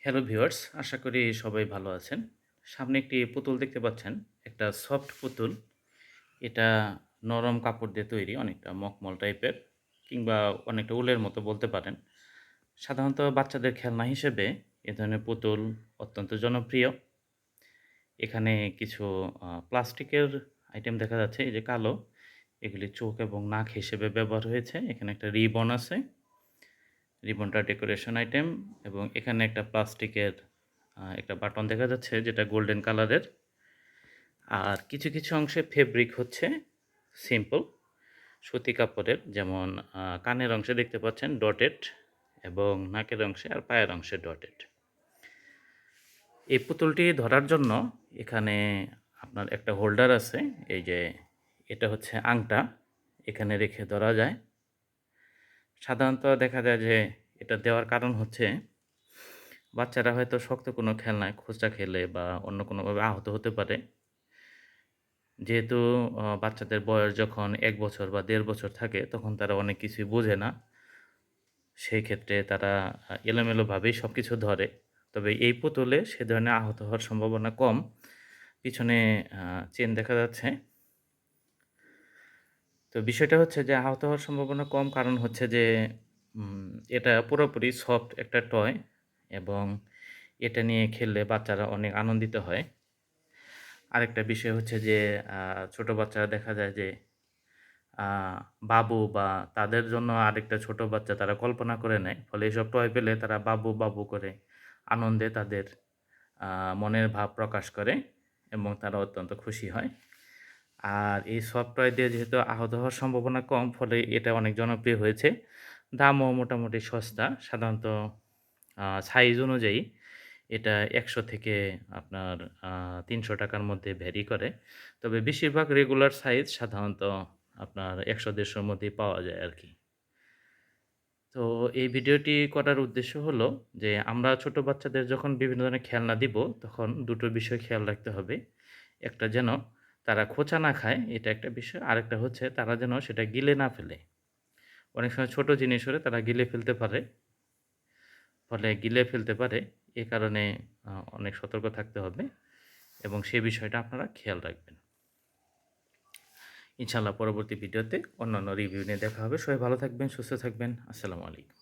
Hello viewers, আশা করি সবাই ভালো আছেন। সামনে একটি পুতুল দেখতে পাচ্ছেন, একটা সফট পুতুল। এটা নরম কাপড় দিয়ে তৈরি, অনেকটা মখমল টাইপের কিংবা অনেকটা উলের মতো বলতে পারেন। সাধারণত বাচ্চাদের খেলনা হিসেবে এ ধরনের পুতুল অত্যন্ত জনপ্রিয়। এখানে কিছু প্লাস্টিকের আইটেম দেখা যাচ্ছে, এই যে কালো, এগুলি চোখ এবং নাক হিসেবে ব্যবহার হয়েছে। এখানে একটা রিবন আছে। রিবনটা ডেকোরেশন আইটেম এবং এখানে একটা প্লাস্টিকের একটা বাটন দেখা যাচ্ছে যেটা গোল্ডেন কালারের। আর কিছু অংশে ফেব্রিক হচ্ছে সিম্পল সুতি কাপড়ের, যেমন কানের অংশে দেখতে পাচ্ছেন ডটেড এবং নাকের অংশে আর পায়ের অংশে ডটেড। এই পুতুলটি ধরার জন্য এখানে আপনার একটা হোল্ডার আছে। এই যে এটা হচ্ছে আংটা, এখানে রেখে ধরা যায়। সাধারণত দেখা যায় যে এটা দেওয়ার কারণ হচ্ছে বাচ্চারা হয়তো শক্ত কোনো খেলনায় খোঁচা খেলে বা অন্য কোনোভাবে আহত হতে পারে। যেহেতু বাচ্চাদের বয়স যখন ১ বছর বা ১.৫ বছর থাকে, তখন তারা অনেক কিছুই বোঝে না। সেই ক্ষেত্রে তারা এলোমেলোভাবেই সবকিছু ধরে। তবে এই পুতুলে সে ধরনের আহত হওয়ার সম্ভাবনা কম। পিছনে আ চেন দেখা যাচ্ছে। তো বিষয়টা হচ্ছে যে আহত হওয়ার সম্ভাবনা কম, কারণ হচ্ছে যে এটা পুরোপুরি সফট একটা টয় এবং এটা নিয়ে খেললে বাচ্চারা অনেক আনন্দিত হয়। আরেকটা বিষয় হচ্ছে যে ছোট বাচ্চারা দেখা যায় যে আ বাবু বা তাদের জন্য আরেকটা ছোট বাচ্চা তারা কল্পনা করে নেয়। ফলে এসব টয় পেলে তারা বাবু, বাবু করে আনন্দে তাদের আ মনের ভাব প্রকাশ করে এবং তারা অত্যন্ত খুশি হয়। আর এই সফট টয় দিয়ে যেহেতু আহত হওয়ার সম্ভাবনা কম, ফলে এটা অনেক জনপ্রিয় হয়েছে। দামও মোটামুটি সস্তা। সাধারণত সাইজ অনুযায়ী এটা ১০০ থেকে আপনার আ ৳৩০০ র মধ্যে ভ্যারি করে। তবে বেশিরভাগ রেগুলার সাইজ সাধারণত আপনার ১০০-১৫০ র মধ্যেই পাওয়া যায় আরকি। তো এই ভিডিওটি করার উদ্দেশ্য হলো যে আমরা ছোট বাচ্চাদের যখন বিভিন্ন ধরনের খেলনা দিব, তখন দুটো বিষয় খেয়াল রাখতে হবে। একটা যেন তারা খোঁচা না খায়, এটা একটা বিষয়। আরেকটা হচ্ছে তারা যেন সেটা গিলে না ফেলে। অনেক সময় ছোট জিনিস হলে তারা গিলে ফেলতে পারে। ফলে গিলে ফেলতে পারে। এ কারণে অনেক সতর্ক থাকতে হবে এবং সে বিষয়টা আপনারা খেয়াল রাখবেন। ইনশাআল্লাহ পরবর্তী ভিডিওতে অন্যান্য রিভিউ নিয়ে দেখা হবে। সবাই ভালো থাকবেন, সুস্থ থাকবেন। আসসালামু আলাইকুম।